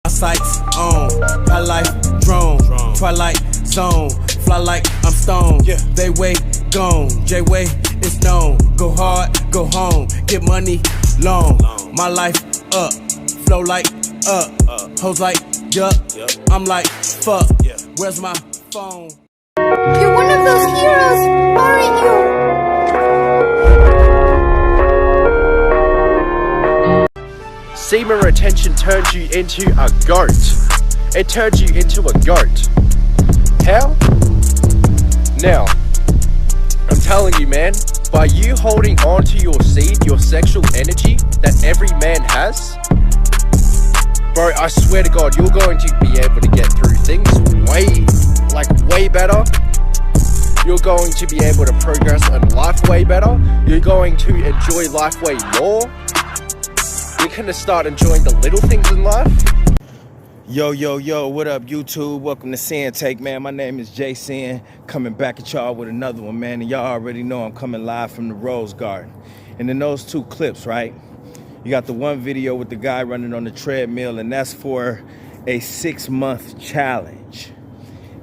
My sights on, high life drone, twilight zone, fly like I'm stoned. Yeah. They way gone, J-Way is known. Go hard, go home, get money long. My life up, flow like up, hoes like yup. I'm like fuck. Where's my phone? You're one of those heroes, aren't you? Semen retention turns you into a goat. It turns you into a goat. How? Now, I'm telling you, man, by you holding on to your seed, your sexual energy that every man has, bro, I swear to God, you're going to be able to get through things way better. You're going to be able to progress in life way better. You're going to enjoy life way more. You're going to start enjoying the little things in life. Yo, what up, YouTube? Welcome to Sinn-Take, man. My name is Jason, coming back at y'all with another one, man. And y'all already know I'm coming live from the Rose Garden. And in those two clips, right, you got the one video with the guy running on the treadmill, and that's for a 6-month challenge.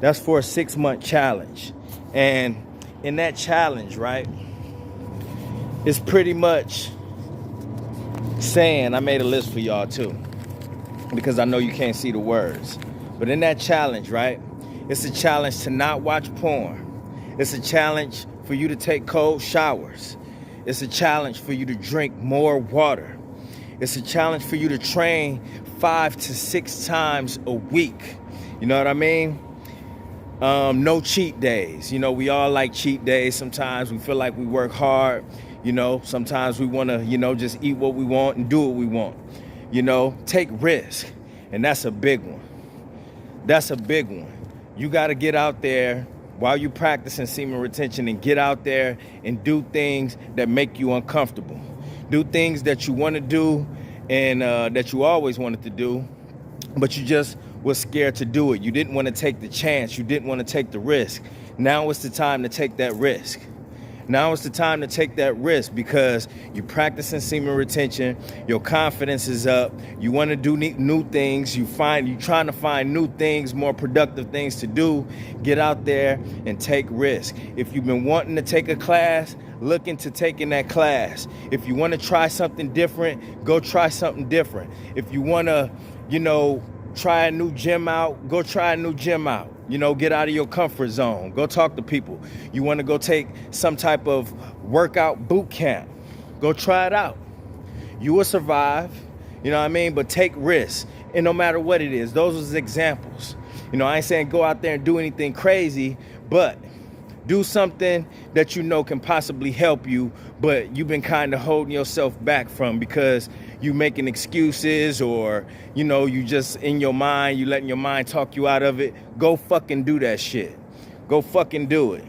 That's for a 6-month challenge. And in that challenge, right, it's pretty much saying, I made a list for y'all too, because I know you can't see the words. But in that challenge, right, it's a challenge to not watch porn. It's a challenge for you to take cold showers. It's a challenge for you to drink more water. It's a challenge for you to train 5 to 6 times a week. You know what I mean? No cheat days. You know, we all like cheat days. Sometimes we feel like we work hard. You know, sometimes we want to, just eat what we want and do what we want. You know, take risk. And that's a big one. That's a big one. You got to get out there while you're practicing semen retention and get out there and do things that make you uncomfortable. Do things that you want to do and that you always wanted to do, but you just was scared to do it. You didn't want to take the chance. You didn't want to take the risk. Now it's the time to take that risk. Now it's the time to take that risk because you're practicing semen retention. Your confidence is up. You want to do new things. You're trying to find new things, more productive things to do. Get out there and take risk. If you've been wanting to take a class, look into taking that class. If you want to try something different, go try something different. If you want to, try a new gym out, go try a new gym out. Get out of your comfort zone. Go talk to people. You want to go take some type of workout boot camp, go try it out. You will survive, but take risks. And no matter what it is, those are examples. I ain't saying go out there and do anything crazy, but do something that can possibly help you, but you've been kind of holding yourself back from because you making excuses or, you just in your mind, you letting your mind talk you out of it. Go fucking do that shit. Go fucking do it.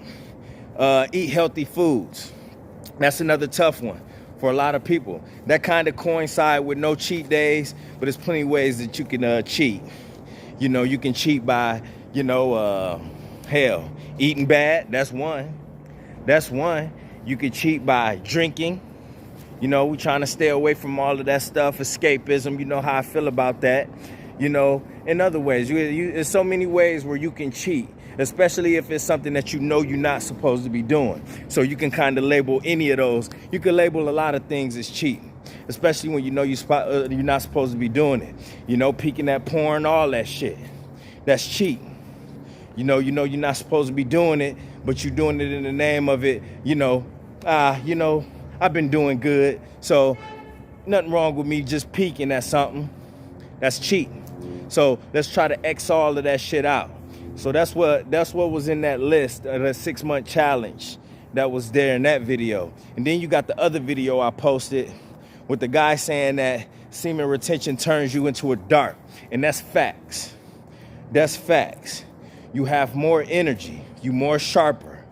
Eat healthy foods. That's another tough one for a lot of people. That kind of coincide with no cheat days, but there's plenty of ways that you can cheat. You can cheat by, eating bad, that's one. That's one. You could cheat by drinking. We trying to stay away from all of that stuff, escapism. You know how I feel about that. In other ways, there's so many ways where you can cheat, especially if it's something that you're not supposed to be doing. So you can kind of label any of those. You can label a lot of things as cheating, especially when you're not supposed to be doing it. Peeking at porn, all that shit. That's cheating. You're not supposed to be doing it, but you're doing it in the name of it. I've been doing good, so nothing wrong with me just peeking at something. That's cheating. So let's try to X all of that shit out. So that's what was in that list, that 6-month challenge that was there in that video. And then you got the other video I posted with the guy saying that semen retention turns you into a dart. And that's facts. That's facts. You have more energy. You more sharper.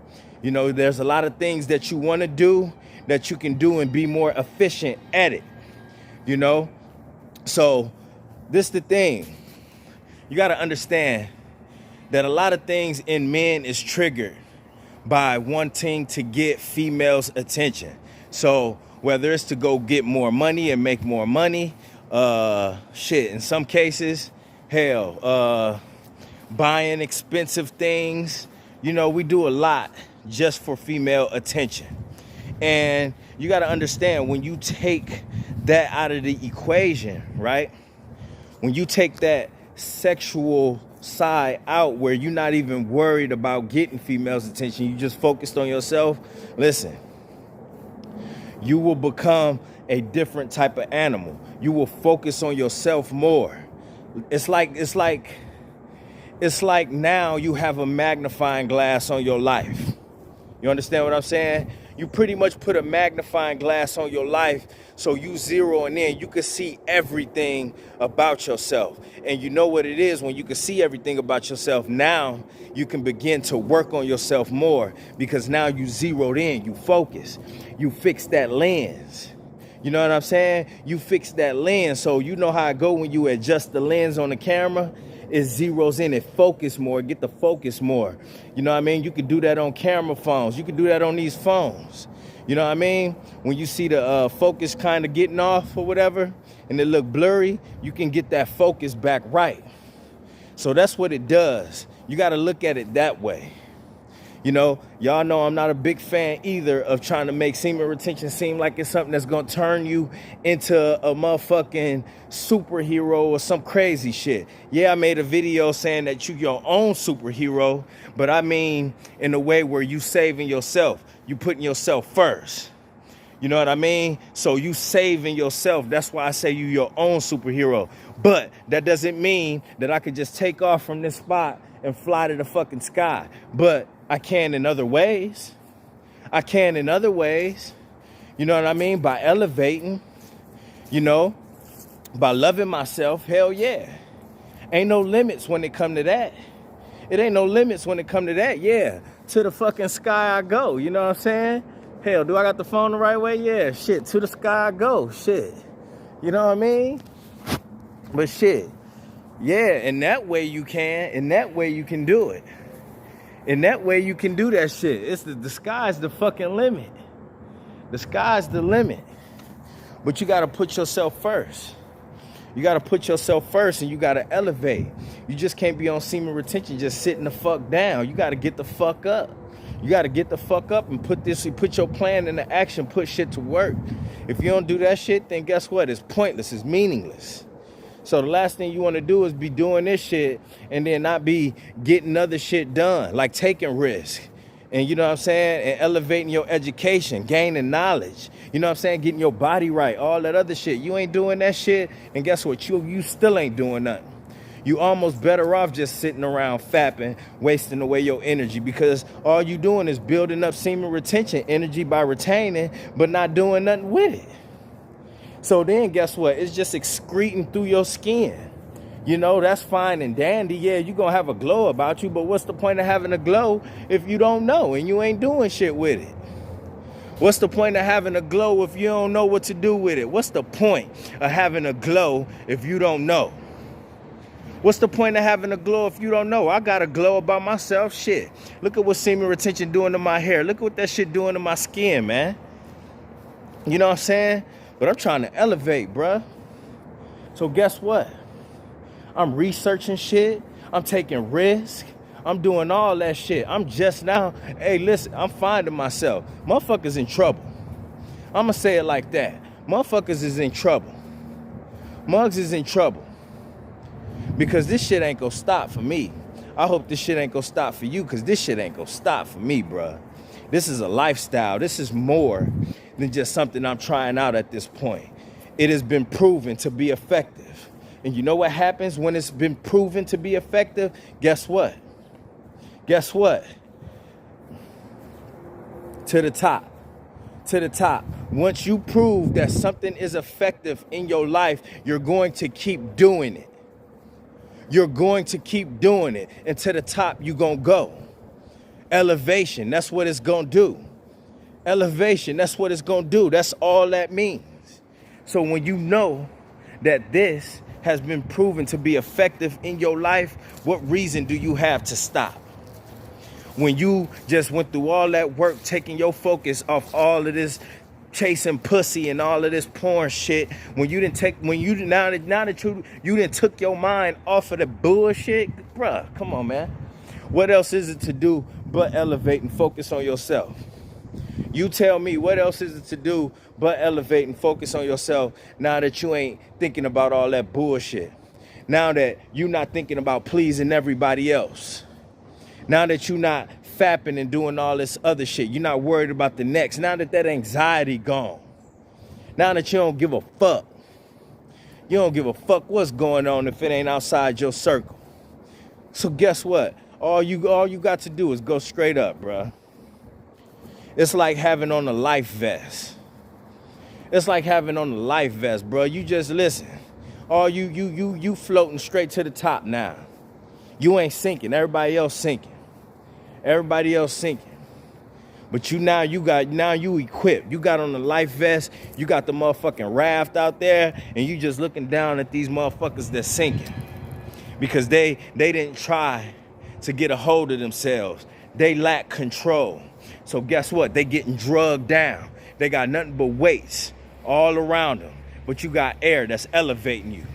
There's a lot of things that you want to do that you can do and be more efficient at it. So this the thing. You got to understand that a lot of things in men is triggered by wanting to get females' attention. So whether it's to go get more money and make more money, in some cases, hell, buying expensive things. You know, we do a lot just for female attention. And you got to understand, when you take that out of the equation, right? When you take that sexual side out, where you're not even worried about getting females' attention, you just focused on yourself, listen, you will become a different type of animal. You will focus on yourself more. It's like now you have a magnifying glass on your life. You understand what I'm saying? You pretty much put a magnifying glass on your life, so you zeroing in. You can see everything about yourself. And you know what it is when you can see everything about yourself. Now you can begin to work on yourself more, because now you zeroed in, you focus, you fix that lens. You know what I'm saying? You fix that lens. So you know how it go when you adjust the lens on the camera? It zeroes in, it focus more, get the focus more. You know what I mean? You can do that on camera phones. You can do that on these phones. You know what I mean? When you see the focus kind of getting off or whatever, and it look blurry, you can get that focus back right. So that's what it does. You got to look at it that way. You know, y'all know I'm not a big fan either of trying to make semen retention seem like it's something that's going to turn you into a motherfucking superhero or some crazy shit. Yeah, I made a video saying that you your own superhero, but I mean in a way where you saving yourself. You putting yourself first. You know what I mean? So you saving yourself. That's why I say you your own superhero. But that doesn't mean that I could just take off from this spot and fly to the fucking sky. But I can in other ways. I can in other ways. You know what I mean? By elevating, you know, by loving myself. Hell yeah. Ain't no limits when it come to that. It ain't no limits when it come to that. Yeah. To the fucking sky I go. You know what I'm saying? Hell, do I got the phone the right way? Yeah. Shit. To the sky I go. Shit. You know what I mean? But shit. Yeah. In that way you can. In that way you can do it. In that way, you can do that shit. It's the sky's the fucking limit. The sky's the limit. But you got to put yourself first. You got to put yourself first, and you got to elevate. You just can't be on semen retention just sitting the fuck down. You got to get the fuck up. You got to get the fuck up and put your plan into action, put shit to work. If you don't do that shit, then guess what? It's pointless. It's meaningless. So the last thing you want to do is be doing this shit and then not be getting other shit done, like taking risk. And you know what I'm saying? And elevating your education, gaining knowledge. You know what I'm saying? Getting your body right, all that other shit. You ain't doing that shit, and guess what? You still ain't doing nothing. You almost better off just sitting around fapping, wasting away your energy, because all you doing is building up semen retention energy by retaining, but not doing nothing with it. So then guess what? It's just excreting through your skin. You know, that's fine and dandy. Yeah, you're going to have a glow about you, but what's the point of having a glow if you don't know and you ain't doing shit with it? What's the point of having a glow if you don't know what to do with it? What's the point of having a glow if you don't know? What's the point of having a glow if you don't know? I got a glow about myself. Shit. Look at what semen retention doing to my hair. Look at what that shit doing to my skin, man. You know what I'm saying? But I'm trying to elevate, bruh. So guess what? I'm researching shit. I'm taking risks. I'm doing all that shit. I'm just now, hey, listen, I'm finding myself. Motherfuckers in trouble. I'm going to say it like that. Motherfuckers is in trouble. Mugs is in trouble. Because this shit ain't going to stop for me. I hope this shit ain't going to stop for you, because this shit ain't going to stop for me, bruh. This is a lifestyle. This is more than just something I'm trying out at this point. It has been proven to be effective. And you know what happens when it's been proven to be effective? Guess what? Guess what? To the top. To the top. Once you prove that something is effective in your life, you're going to keep doing it. You're going to keep doing it. And to the top, you're going to go. Elevation, that's what it's going to do. Elevation, that's what it's going to do. That's all that means. So when you know that this has been proven to be effective in your life, what reason do you have to stop? When you just went through all that work, taking your focus off all of this chasing pussy and all of this porn shit, when you didn't take, when you now that you didn't took your mind off of the bullshit, bruh, come on, man. What else is it to do but elevate and focus on yourself? You tell me, what else is it to do but elevate and focus on yourself now that you ain't thinking about all that bullshit? Now that you're not thinking about pleasing everybody else. Now that you're not fapping and doing all this other shit. You're not worried about the next. Now that that anxiety gone. Now that you don't give a fuck. You don't give a fuck what's going on if it ain't outside your circle. So guess what? All you got to do is go straight up, bruh. It's like having on a life vest. It's like having on a life vest, bro. You just listen. All you floating straight to the top now. You ain't sinking. Everybody else sinking. Everybody else sinking. But you equipped. You got on the life vest. You got the motherfucking raft out there, and you just looking down at these motherfuckers that's sinking. Because they didn't try to get a hold of themselves. They lack control. So guess what? They getting drugged down. They got nothing but weights all around them. But you got air that's elevating you.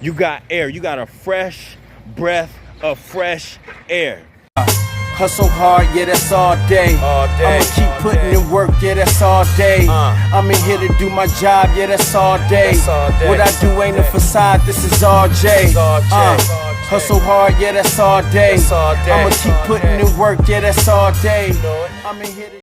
You got air. You got a fresh breath of fresh air. Hustle hard, yeah, that's all day. I'ma keep putting in work, yeah, that's all day. I'm in here to do my job, yeah, that's all day. What I do ain't a facade, this is all J. Hustle hard, yeah, that's all day. I'ma keep putting in work, yeah, that's all day. I'm in here to